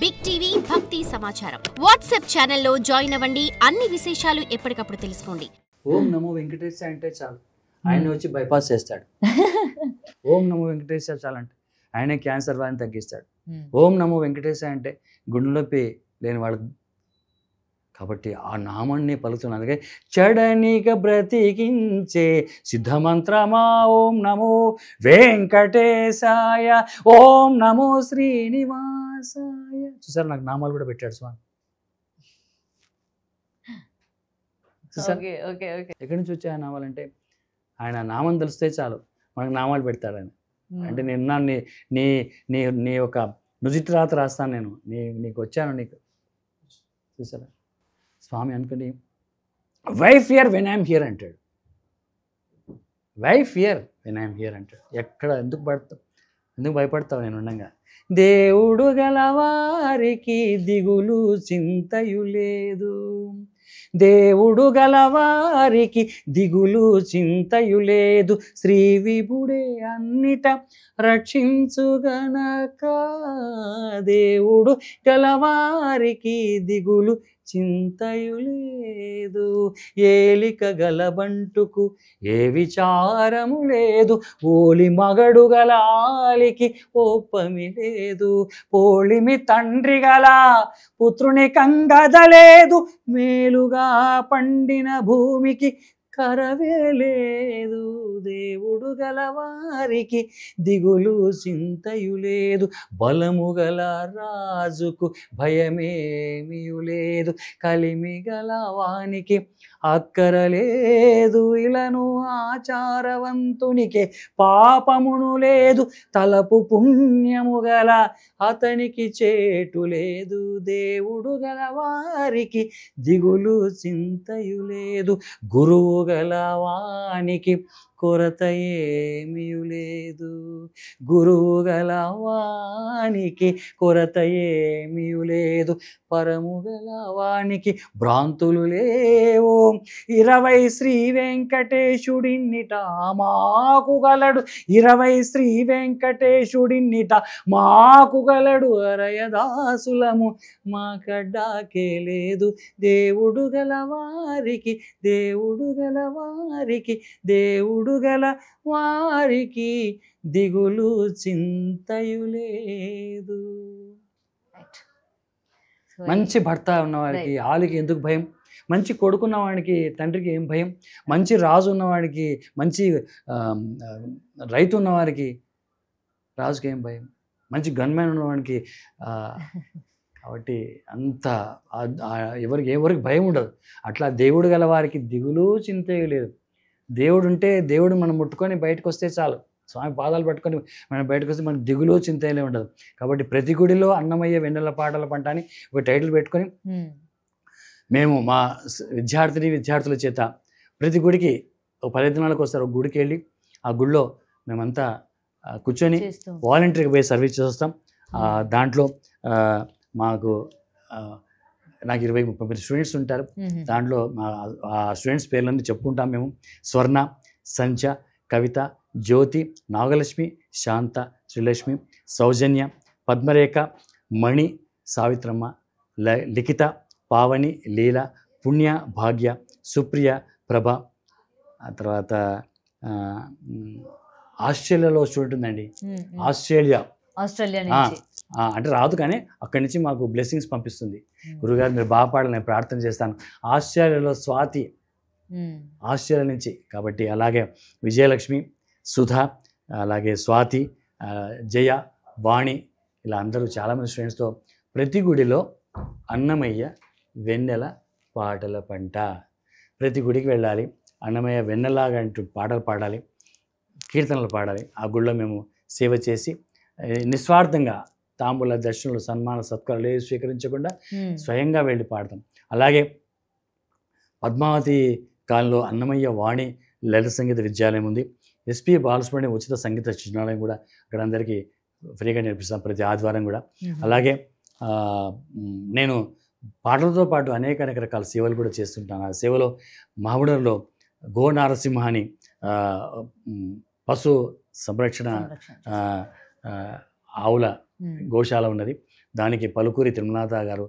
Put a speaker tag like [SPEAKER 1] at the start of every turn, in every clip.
[SPEAKER 1] Big TV భక్తి సమాచారం WhatsApp ఛానల్లో జాయిన్ అవ్వండి. అన్ని విశేషాలు ఎప్పటికప్పుడు తెలుసుకోండి.
[SPEAKER 2] ఓం నమో వెంకటేశ అంటే చాలు ఆయన వచ్చి బైపాస్ చేస్తాడు. ఓం నమో వెంకటేశ చాలంటే ఆయనే క్యాన్సర్ వారిని తగ్గిస్తాడు. ఓం నమో వెంకటేశ అంటే గుండెలొప్పి లేని వాళ్ళకి. కాబట్టి ఆ నామాన్ని పలుకుతున్నాను. అలాగే చడనిగా బ్రతికించే సిద్ధమంత్రమా ఓం నమో వెంకటేశాయ, ఓం నమో శ్రీనివాసాయ. చూసారు, నాకు నామాలు కూడా పెట్టాడు స్వామి. ఎక్కడి నుంచి వచ్చాయి ఆ నామాలంటే ఆయన నామం తెలిస్తే చాలు మనకు నామాలు పెడతాడు ఆయన. అంటే నేను నీ నీ నీ నీ యొక్క నుజిటి రాత రాస్తాను, నేను నీకు వచ్చాను. నీకు చూసారా స్వామి అనుకుని wife here when I'm here అంటాడు. Wife here when I'm here అంటాడు. ఎక్కడ ఎందుకు భయపడతావు నేను ఉండగా. దేవుడు గలవారికి దిగులు చింతయు లేదు, దేవుడు గలవారికి దిగులు చింతయు లేదు, శ్రీ విభుడే అన్నిట రక్షించుగనక. దేవుడు గలవారికి దిగులు చింతయు లేదు, ఏలిక గలబంటుకు ఏ విచారము లేదు, ఓలి మగడు గల ఆలికి ఓపమి లేదు, పోలిమి తండ్రి గల పుత్రుని కంగదలేదు, మేలుగా పండిన భూమికి కరవే లేదు, దేవుడు గలవారికి దిగులు చింతయు లేదు, బలము గల రాజుకు భయమేమియు లేదు, కలిమి గల వానికి అక్కరలేదు, ఇలను ఆచారవంతునికి పాపమును లేదు, తలపు పుణ్యము గల అతనికి చేటు లేదు, దేవుడు గలవారికి దిగులు చింతయు లేదు, గురువు గలవానికి కొరత ఏమీ లేదు, గురువు గలవానికి కొరత ఏమీ లేదు, పరము గలవానికి భ్రాంతులు లేవు, 20 శ్రీ వెంకటేశుడిన్నిట మాకు గలడు, 20 శ్రీ వెంకటేశుడిన్నిట మాకు గలడు, అరయదాసులము మాకడ్డాకే లేదు, దేవుడు గలవారికి దేవుడు గలవారికి దేవుడు గల వారికి దిగులు చింతయు లేదు. మంచి భర్త ఉన్నవాడికి ఆలికి ఎందుకు భయం, మంచి కొడుకున్నవాడికి తండ్రికి ఏం భయం, మంచి రాజు ఉన్నవాడికి మంచి రైతు ఉన్నవాడికి రాజుకి ఏం భయం, మంచి గన్మ్యాన్ ఉన్నవాడికి. కాబట్టి అంత ఎవరికి భయం ఉండదు. అట్లా దేవుడు గల వారికి దిగులు చింతయు లేదు. దేవుడు ఉంటే దేవుడు మనం ముట్టుకొని బయటకు వస్తే చాలు, స్వామి పాదాలు పట్టుకొని మనం బయటకు వస్తే మనకు దిగులు చింతలే ఉండదు. కాబట్టి ప్రతి గుడిలో అన్నమయ్య వెన్నెల పాటల పంట అని ఒక టైటిల్ పెట్టుకొని మేము మా విద్యార్థుల చేత ప్రతి గుడికి ఒక 10 దినాలకు వస్తారు. ఒక గుడికి వెళ్ళి ఆ గుడిలో మేమంతా కూర్చొని వాలంటీర్కి పోయి సర్వీస్ చేస్తాం. దాంట్లో నాకు 20-30 స్టూడెంట్స్ ఉంటారు. దాంట్లో ఆ స్టూడెంట్స్ పేర్లన్నీ చెప్పుకుంటాం మేము. స్వర్ణ, సంచ, కవిత, జ్యోతి, నాగలక్ష్మి, శాంత, శ్రీలక్ష్మి, సౌజన్య, పద్మరేఖ, మణి, సావిత్రమ్మ, లిఖిత, పావని, లీల, పుణ్య, భాగ్య, సుప్రియ, ప్రభ. ఆ తర్వాత ఆస్ట్రేలియాలో స్టూడెంట్ ఉందండి. ఆస్ట్రేలియా అంటే రాదు, కానీ అక్కడి నుంచి మాకు బ్లెస్సింగ్స్ పంపిస్తుంది. గురుగారు మీరు బాగా పాడాలి, నేను ప్రార్థన చేస్తాను. ఆస్ట్రేలియాలో స్వాతి, ఆస్ట్రేలియా నుంచి. కాబట్టి అలాగే విజయలక్ష్మి, సుధ, అలాగే స్వాతి, జయ, వాణి, ఇలా అందరూ చాలామంది స్టూడెంట్స్తో ప్రతి గుడిలో అన్నమయ్య వెన్నెల పాటల పంట. ప్రతి గుడికి వెళ్ళాలి, అన్నమయ్య వెన్నెలాగా అంటూ పాటలు పాడాలి, కీర్తనలు పాడాలి. ఆ గుడిలో మేము సేవ చేసి నిస్వార్థంగా తాంబూల దర్శనలు, సన్మాన సత్కారాలు ఏవి స్వీకరించకుండా స్వయంగా వెళ్ళి పాడతాం. అలాగే పద్మావతి కాలంలో అన్నమయ్య వాణి లలిత సంగీత విద్యాలయం ఉంది. ఎస్పి బాలసుబ్రహ్మణ్యం ఉచిత సంగీత శిక్షణాలయం కూడా అక్కడ అందరికీ ఫ్రీగా నేర్పిస్తాం ప్రతి ఆదివారం కూడా. అలాగే నేను పాటలతో పాటు అనేక రకాల సేవలు కూడా చేస్తుంటాను. ఆ సేవలో మహబూబ్నగర్లో గో నారసింహ అని పశు సంరక్షణ ఆవుల గోశాల ఉన్నది. దానికి పలుకూరి తిరుమలాద గారు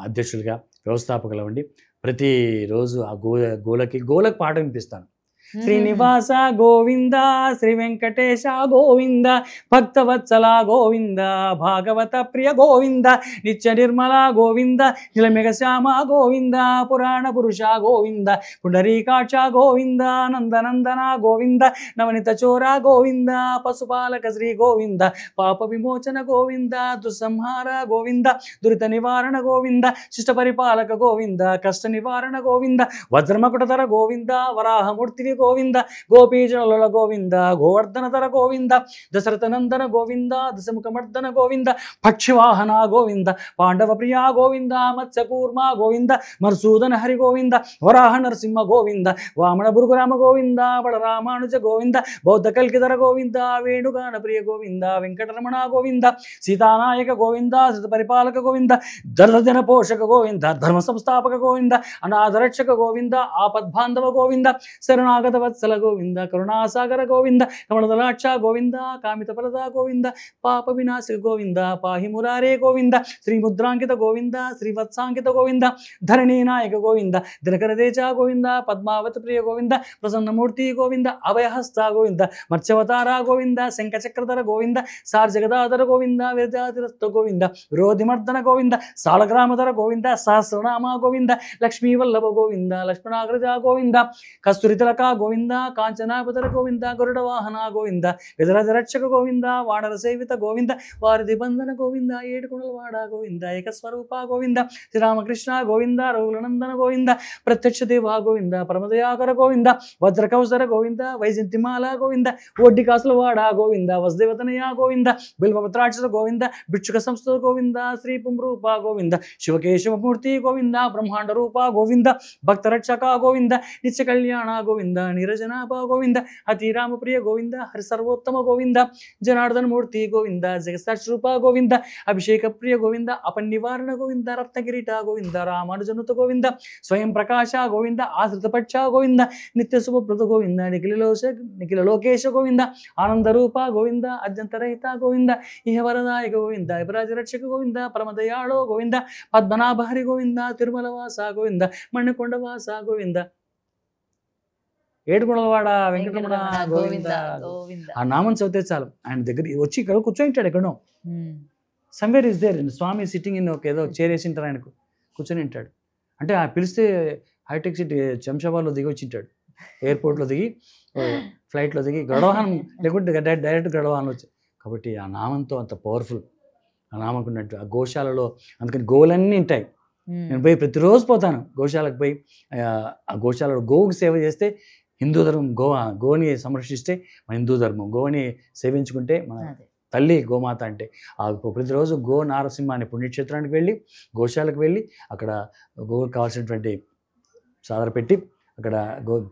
[SPEAKER 2] అధ్యక్షులుగా వ్యవస్థాపకులు ఉండి ప్రతిరోజు ఆ గోలకి పాట వినిపిస్తాను. శ్రీనివాస గోవింద, శ్రీ వెంకటేశ గోవింద, భక్తవత్సల గోవింద, భాగవత ప్రియ గోవింద, నిత్య నిర్మల గోవింద, నిలమెగ శ్యామ గోవింద, పురాణ పురుష గోవింద, పుండరీకాక్ష గోవింద, నందనందన గోవింద, నవనిత చోర గోవింద, పశుపాలక శ్రీ గోవింద, పాప విమోచన గోవింద, దుస్సంహార గోవింద, దురిత నివారణ గోవింద, శిష్ట పరిపాలక గోవింద, కష్ట నివారణ గోవింద, వజ్రమకుటధర గోవింద, వరాహమూర్తివి గోవింద, గోపీజనుల గోవింద, గోవర్ధనధర గోవింద, దశరథ నందన గోవింద, దశముఖమర్దన గోవింద, పక్షివాహన గోవింద, పాండవ ప్రియ గోవింద, మత్స్యకూర్మ గోవింద, మధుసూదన హరి గోవింద, వరాహ నరసింహ గోవింద, వామన భృగురామ గోవింద, బడరామానుజ గోవింద, బౌద్ధ కల్కిధర గోవింద, వేణుగాన ప్రియ గోవింద, వెంకటరమణ గోవింద, సీతానాయక గోవింద, శ్రుత పరిపాలక గోవింద, దర్శన పోషక గోవింద, ధర్మ సంస్థాపక గోవింద, అనాథరక్షక గోవింద, ఆపద్బాంధవ గోవింద, శరణాగత వత్సల గోవింద, కరుణాసాగర గోవింద, కమలదలాక్ష గోవింద, కామిత పరద గోవింద, పాప వినాశక గోవింద, పాహి మురారే గోవింద, శ్రీ ముద్రాంకిత గోవింద, శ్రీవత్సాంకిత గోవింద, ధరణీ నాయక గోవింద, దినకరదేచ గోవింద, పద్మావతి ప్రియ గోవింద, ప్రసన్నమూర్తి గోవింద, అభయహస్త గోవింద, మత్స్యవతార గోవింద, శంఖచక్రధర గోవింద, సార్జగదాధర గోవింద, విరజాతిరస్త గోవింద, విరోధిమర్దన గోవింద, సాలగ్రామధర గోవింద, సహస్రనామ గోవింద, లక్ష్మీవల్లభ గోవింద, లక్ష్మణాగ్రజ గోవింద, కస్తూరితలక గోవింద, కాంచనాపతర గోవింద, గరుడ వాహన గోవింద, గజరాజ రక్షక గోవింద, వానర సేవిత గోవింద, వారిది బంధన గోవింద, ఏడుకొండలవాడ గోవింద, ఏకస్వరూప గోవింద, శ్రీరామకృష్ణ గోవింద, రఘులనందన గోవింద, ప్రత్యక్ష దేవ గోవింద, పరమదయాకర గోవింద, వజ్రకౌసర గోవింద, వైజంతిమాల గోవింద, ఒడ్డికాసులవాడ గోవింద, వసుదేవతనయ గోవింద, బిల్వపత్రాక్షర గోవింద, భిక్షుక సంస్థ గోవింద, శ్రీ పుంరూప గోవింద, శివకేశవమూర్తి గోవింద, బ్రహ్మాండ రూప గోవింద, భక్తరక్షక గోవింద, నిత్య కళ్యాణ గోవింద, నిరజనాభ గోవింద, అతిరామప్రియ గోవింద, హరి సర్వోత్తమ గోవింద, జనార్దన మూర్తి గోవింద, జగత్సాక్షరూప గోవింద, అభిషేక ప్రియ గోవింద, అపన్నివారణ గోవింద, రత్నగిరీట గోవింద, రామానుజనుత గోవింద, స్వయం ప్రకాశ గోవింద, ఆశ్రితపక్ష గోవింద, నిత్య శుభప్రద గోవింద, నిఖిల లోకేశ గోవింద, ఆనందరూప గోవింద, అద్యంతరహిత గోవింద, ఇహవరదాయక గోవింద, విపరాజ రక్షక గోవింద, పరమదయాళో గోవింద, పద్మనాభహరి గోవింద, తిరుమల వాస గోవింద, మణికొండ వాస గోవింద, ఏడుకొండలవాడ వెంకటరమణ గోవింద. ఆ నామం చదివితే చాలు, ఆయన దగ్గర వచ్చి ఇక్కడ కూర్చొని ఎక్కడో సమ్వేర్ ఇస్ దేర్, స్వామి సిట్టింగ్ ఇన్ ఒక ఏదో చేరేసి ఉంటారు, ఆయనకు కూర్చొని ఉంటాడు. అంటే ఆ పిలిస్తే హైటెక్ సిటీ శంషాబాద్లో దిగి వచ్చింటాడు, ఎయిర్పోర్ట్లో దిగి, ఫ్లైట్లో దిగి, గడవాహనం లేకుంటే డైరెక్ట్ గడవాహనం వచ్చి. కాబట్టి ఆ నామంతో అంత పవర్ఫుల్ ఆ నామకున్నట్టు. ఆ గోశాలలో అందుకని గోవులన్నీ ఉంటాయి. నేను పోయి ప్రతిరోజు పోతాను గోశాలకు పోయి, ఆ గోశాలలో గోవుకి సేవ చేస్తే హిందూ ధర్మం, గోని సంరక్షిస్తే మన హిందూ ధర్మం, గోని సేవించుకుంటే మన తల్లి గోమాత. అంటే ఆ ప్రతిరోజు గో నారసింహ అనే పుణ్యక్షేత్రానికి వెళ్ళి, గోశాలకు వెళ్ళి, అక్కడ గోవుకు కావాల్సినటువంటి సాదర పెట్టి, అక్కడ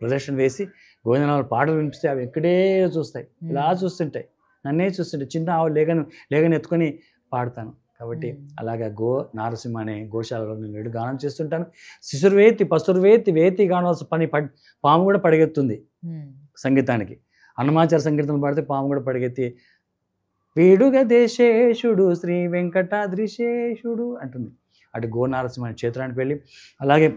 [SPEAKER 2] ప్రదర్శన వేసి, గోవిందనామాల పాటలు వినిపిస్తే అవి ఎక్కడే చూస్తాయి, ఇలా చూస్తుంటాయి, నన్నే చూస్తుంటాయి. చిన్న ఆవు లేగని ఎత్తుకొని పాడతాను. కాబట్టి అలాగా నారసింహ అనే గోశాలలో నేను గానం చేస్తుంటాను. శిశుర్వేతి పసుర్వేతి వేతి గానవలసిన పని పాము కూడా పడగెత్తుంది సంగీతానికి. అన్నమాచార సంకీర్తనలు పాడితే పాము కూడా పడగెత్తి వీడుగ దేశేషుడు శ్రీ వెంకటాద్రిశేషుడు అంటుంది. అటు నారసింహ అనే క్షేత్రానికి వెళ్ళి, అలాగే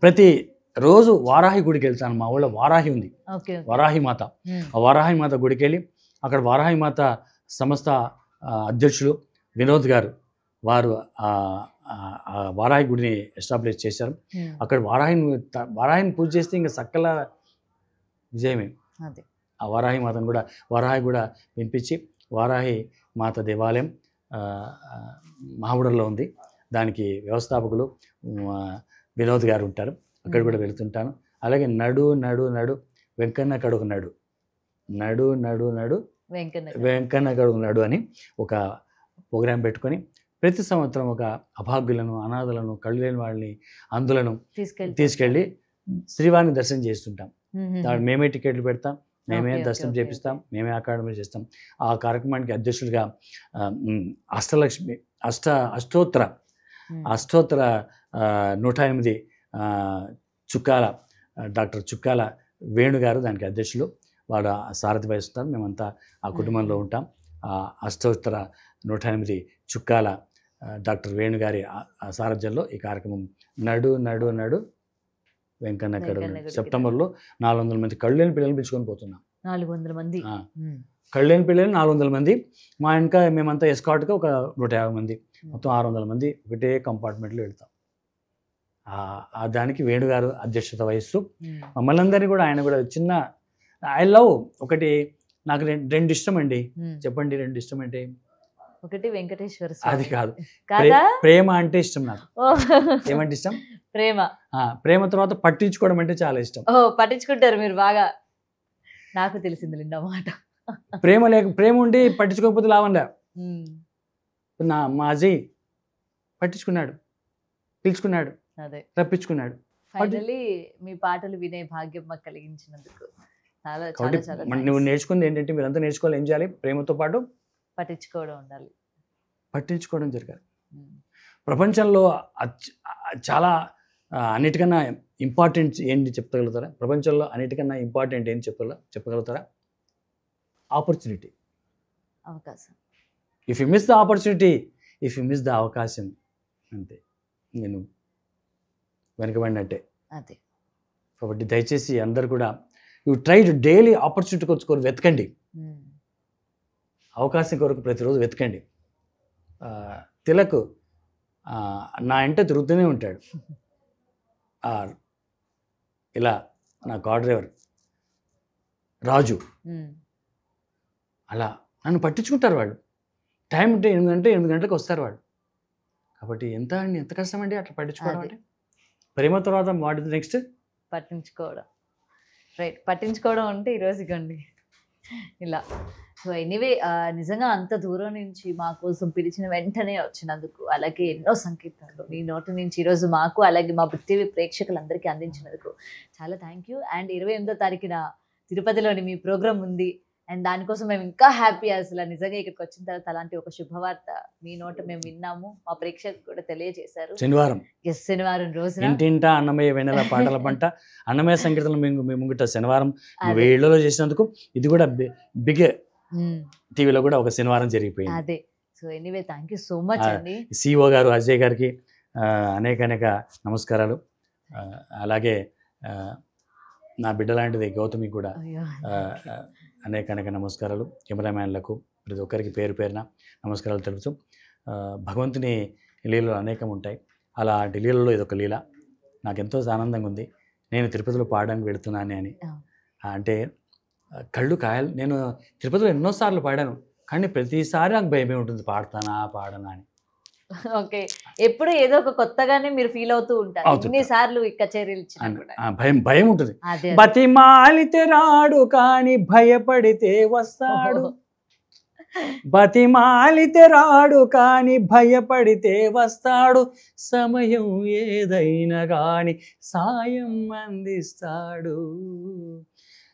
[SPEAKER 2] ప్రతి రోజు వారాహి గుడికి వెళ్తాను. మా ఊళ్ళో వారాహి ఉంది, వారాహి మాత. ఆ వారాహి మాత గుడికి వెళ్ళి, అక్కడ వారాహి మాత సంస్థ అధ్యక్షులు వినోద్ గారు, వారు వారాహి గుడిని ఎస్టాబ్లిష్ చేశారు. అక్కడ వారాహిని పూజ చేస్తే ఇంకా సకల విజయమే. ఆ వారాహి మాతను కూడా వారాహి కూడా వినిపించి, వారాహి మాత దేవాలయం మహాబుడలో ఉంది. దానికి వ్యవస్థాపకులు వినోద్ గారు ఉంటారు, అక్కడ కూడా వెళుతుంటాను. అలాగే నడు నడు నడు వెంకన్న కడుగు నడు, నడు నడు నడు వెంకన్న కడుగు నడు అని ఒక ప్రోగ్రాం పెట్టుకొని ప్రతి సంవత్సరం ఒక అభాగ్యులను, అనాథలను, కళ్ళు లేని వాళ్ళని, అందులను తీసుకెళ్ళి శ్రీవారిని దర్శనం చేస్తుంటాం. మేమే టికెట్లు పెడతాం, మేమే దర్శనం చేపిస్తాం, మేమే అకాడమీ చేస్తాం. ఆ కార్యక్రమానికి అధ్యక్షుడిగా అష్టోత్తర 108 చుక్కాల డాక్టర్ చుక్కాల వేణుగారు దానికి అధ్యక్షులు. వాడు సారథి వహిస్తారు. మేమంతా ఆ కుటుంబంలో ఉంటాం. ఆ అష్టోత్తర 108 చుక్కాల డాక్టర్ వేణుగారి సారథ్యంలో ఈ కార్యక్రమం నడు నడు నడు వెంకన్న కడు సెప్టెంబర్లో 400 మంది కళ్ళు లేని పిల్లలు పిలుచుకొని పోతున్నాం.
[SPEAKER 3] 400 మంది
[SPEAKER 2] కళ్ళు లేని పిల్లలు 400 మంది, మా ఇంకా మేమంతా ఎస్కాట్గా ఒక 150 మంది, మొత్తం 600 మంది ఒకటే కంపార్ట్మెంట్లో వెళ్తాం. దానికి వేణుగారు అధ్యక్షత వహిస్తూ మమ్మల్ని అందరినీ కూడా ఆయన కూడా చిన్న ఐ లవ్ ఒకటి నాకు 2 ఇష్టం అండి. చెప్పండి 2 ఇష్టం అంటే?
[SPEAKER 3] ఒకటి వెంకటేశ్వర
[SPEAKER 2] అది కాదు,
[SPEAKER 3] కాదా?
[SPEAKER 2] ప్రేమ అంటే ఇష్టం నాకు. ఏమంటే ఇష్టం?
[SPEAKER 3] ప్రేమ.
[SPEAKER 2] ప్రేమ తర్వాత పట్టించుకోవడం అంటే చాలా ఇష్టం.
[SPEAKER 3] పట్టించుకుంటారు మీరు బాగా, నాకు తెలిసింది అన్నమాట.
[SPEAKER 2] ప్రేమ ఉండి పట్టించుకోకపోతే లాభంగా. మా అజయ్ పట్టించుకున్నాడు, పిలుచుకున్నాడు,
[SPEAKER 3] అదే
[SPEAKER 2] రప్పించుకున్నాడు.
[SPEAKER 3] ఫైనల్లీ మీ పాటలు వినే భాగ్యం మాకు కలిగించినందుకు చాలా చాలా చాలా
[SPEAKER 2] నువ్వు నేర్చుకుంది ఏంటంటే మీరంతా నేర్చుకోవాలి. ఏం చేయాలి? ప్రేమతో పాటు
[SPEAKER 3] పట్టించుకోవడం ఉండాలి,
[SPEAKER 2] పట్టించుకోవడం జరగాలి. ప్రపంచంలో చాలా అన్నిటికన్నా ఇంపార్టెంట్ ఏంటి చెప్పగలుగుతారా? ప్రపంచంలో అన్నిటికన్నా ఇంపార్టెంట్ ఏంటి చెప్పగలుగుతారా? ఆపర్చునిటీ,
[SPEAKER 3] అవకాశం.
[SPEAKER 2] If you miss the opportunity, if you miss the అవకాశం, అంతే నేను వెనకబడినట్టే.
[SPEAKER 3] అదే
[SPEAKER 2] కాబట్టి దయచేసి అందరు కూడా you try to daily opportunity కొరకు వెతకండి, అవకాశం కొరకు ప్రతిరోజు వెతకండి. తిలక్ నా ఇంట తిరుగుతూనే ఉంటాడు. ఇలా నా కార్ డ్రైవర్ రాజు అలా నన్ను పట్టించుకుంటారు వాళ్ళు. టైం అంటే 8 గంటలకు వస్తారు వాళ్ళు. కాబట్టి ఎంత కష్టం అండి అట్లా పట్టించుకోవడం అంటే. ప్రేమ తర్వాత వాట్ ఇస్ నెక్స్ట్?
[SPEAKER 3] పట్టించుకోవడం. రైట్, పట్టించుకోవడం అంటే ఈరోజు ఇకండి ఇలా. సో ఎనీవే, నిజంగా అంత దూరం నుంచి మా కోసం పిలిచిన వెంటనే వచ్చినందుకు, అలాగే ఎన్నో సంకీర్తనలు మీ నోటి నుంచి ఈరోజు మాకు అలాగే మా టీవీ ప్రేక్షకులందరికీ అందించినందుకు చాలా థ్యాంక్ యూ. అండ్ 28వ తారీఖున తిరుపతిలోని మీ ప్రోగ్రామ్ ఉంది, అండ్ దానికోసం మేము ఇంకా హ్యాపీ. అసలు నిజంగా ఇక్కడికి వచ్చిన తర్వాత అలాంటి ఒక శుభవార్త మీ నోట మేము విన్నాము, మా ప్రేక్షకులు కూడా తెలియజేశారు. శనివారం రోజున
[SPEAKER 2] ఇంటింటా అన్నమయ్య వెన్నెల పాటల పంట అన్నమయ్య సంకీర్తనలు మేము ముంగిట శనివారం 7 చేసినందుకు ఇది కూడా బిగ్ టీవీలో కూడా ఒక శనివారం జరిగిపోయింది.
[SPEAKER 3] అదే. So anyway thank you so much అండి.
[SPEAKER 2] సిఓ గారు అజయ్ గారికి అనేక నమస్కారాలు. అలాగే నా బిడ్డ లాంటిది గౌతమి కూడా అనేక నమస్కారాలు. కెమెరామ్యాన్లకు ప్రతి ఒక్కరికి పేరు పేరున నమస్కారాలు తెలుపుతూ, భగవంతుని లీలలు అనేకం ఉంటాయి. అలాంటి లీలలో ఇదొక లీల. నాకు ఎంతో ఆనందంగా ఉంది. నేను తిరుపతిలో పాడడానికి వెళుతున్నాను అని. అంటే కళ్ళు కాయలు. నేను తిరుపతిలో ఎన్నోసార్లు పాడాను, కానీ ప్రతిసారి నాకు భయమే ఉంటుంది, పాడనా అని.
[SPEAKER 3] ఓకే, ఎప్పుడు ఏదో ఒక కొత్తగానే మీరు ఫీల్ అవుతూ ఉంటారు. ఎన్నిసార్లు కచేరీలు
[SPEAKER 2] భయం ఉంటుంది. బతిమాలితే రాడు కానీ భయపడితే వస్తాడు, బతిమాలితే రాడు కానీ భయపడితే వస్తాడు, సమయం ఏదైనా కానీ సాయం అందిస్తాడు.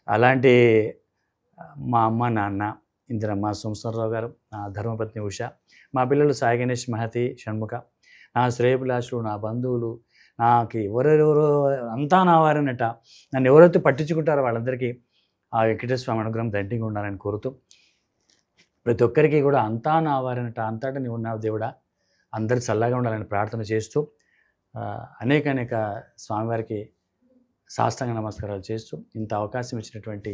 [SPEAKER 2] అలాంటి మా అమ్మ నాన్న ఇందిరమ్మ, సోమేశ్వరరావు గారు, నా ధర్మపత్ని ఉష, మా పిల్లలు సాయి గణేష్, మహతి, షణ్ముఖ, నా శ్రేయభిలాషులు, నా బంధువులు, నాకు ఎవరెవరో అంతా నా వారనట. నన్ను ఎవరైతే పట్టించుకుంటారో వాళ్ళందరికీ ఆ వెంకటేశ్వర స్వామి అనుగ్రహం దండిగా ఉండాలని కోరుతూ, ప్రతి ఒక్కరికి కూడా అంతా నా వారనట, అంతటా నీవు ఉన్నావు దేవుడా, అందరు చల్లగా ఉండాలని ప్రార్థన చేస్తూ, అనేక స్వామివారికి సాష్టాంగ నమస్కారాలు చేస్తూ, ఇంత అవకాశం ఇచ్చినటువంటి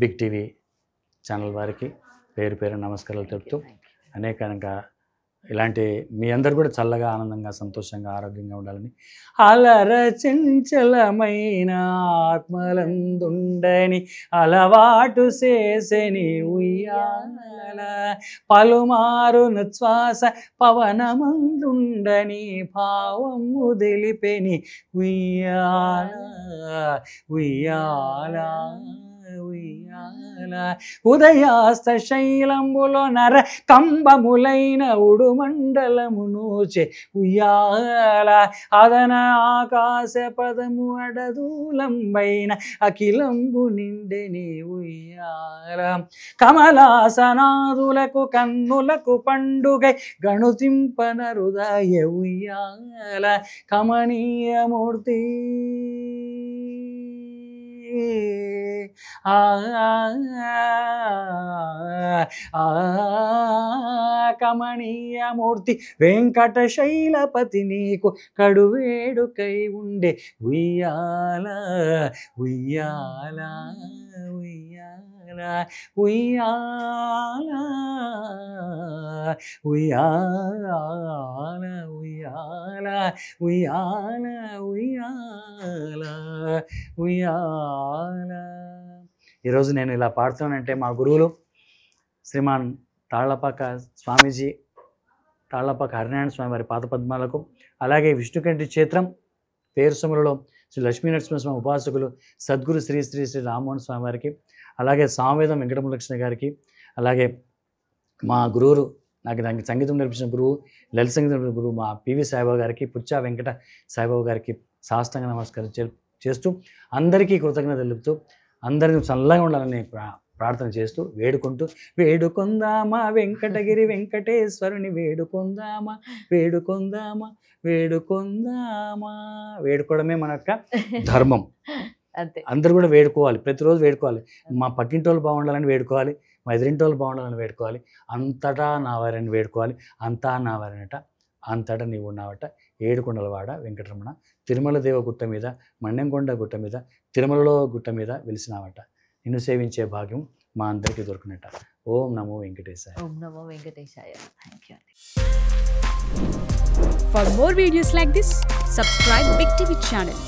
[SPEAKER 2] బిగ్ టీవీ ఛానల్ వారికి పేరు పేరు నమస్కారాలు తెలుపుతూ, అనేక ఇలాంటి మీ అందరు కూడా చల్లగా, ఆనందంగా, సంతోషంగా, ఆరోగ్యంగా ఉండాలని, అలర చంచలమైన ఆత్మలందుండని అలవాటు చేసని ఉయ్యాల, పలుమారున శ్వాస పవనమందుండని భావము తెలిపెని ఉయ్యాల ఉయ్యాల ఉయ్యాల, ఉదయాస్త శైలంబులో నర కంబములైన ఉడుమండలము నూచే ఉయ్యాల, అదన ఆకాశ పదము అడదూలంబైన అఖిలంబు నిండెని ఉయ్యాల, కమలాసనాదులకు కన్నులకు పండుగై గణుతింపన హృదయ ఉయ్యాల, కమనీయమూర్తి ఆ కమనీయమూర్తి వెంకటశైలపతి నీకు కడువేడుకై ఉండే ఉయ్యాల ఉయ్యాల ఉయ్యాల ఉయ్యాల ఉయ్యాల ఉయ్యాల ఉయ్యాల ఉయ్యాల ఉయ్యాల. ఈరోజు నేను ఇలా పాడుతున్నానంటే మా గురువులు శ్రీమాన్ తాళ్లపాక స్వామీజీ, తాళ్లపాక హరినారాయణ స్వామి వారి పాద పద్మాలకు, అలాగే విష్ణుకంఠి క్షేత్రం పేరుసములలో శ్రీ లక్ష్మీనరసింహస్వామి ఉపాసకులు సద్గురు శ్రీ శ్రీ శ్రీ రామ్మోహన్ స్వామి వారికి, అలాగే సామవేదం వెంకటములక్ష్మి గారికి, అలాగే మా గురువులు నాకు సంగీతం నేర్పించిన గురువు, లలిత సంగీతం నేర్పించిన గురువు మా పివి సాయిబాబా గారికి, పుచ్చా వెంకట సాయిబాబా గారికి సాష్టాంగ నమస్కారం చేస్తూ అందరికీ కృతజ్ఞత తెలుపుతూ అందరినీ చల్లగా ఉండాలని ప్రార్థన చేస్తూ వేడుకొందామా వెంకటగిరి వెంకటేశ్వరుని వేడుకొందామా వేడుకొందామా వేడుకొందామా. వేడుకోవడమే మన యొక్క ధర్మం. అందరూ కూడా వేడుకోవాలి, ప్రతిరోజు వేడుకోవాలి. మా పక్కింటి వాళ్ళు బాగుండాలని వేడుకోవాలి, మా ఎదురింటి వాళ్ళు బాగుండాలని వేడుకోవాలి. అంతటా నా వారిని వేడుకోవాలి. అంతా నా వారినట, అంతటా నీవు ఉన్నావట. ఏడుకొండలవాడ వెంకటరమణ, తిరుమల దేవ గుట్ట మీద, మన్నెంకొండ గుట్ట మీద, తిరుమలలో గుట్ట మీద వెలిసినావట. నిన్ను సేవించే భాగ్యం మా అందరికీ దొరికినట్ట. ఓం నమో వెంకటేశాయ.
[SPEAKER 3] ఓం నమో వెంకటేశాయ. Thank you.
[SPEAKER 4] For more videos like this, subscribe Big TV channel.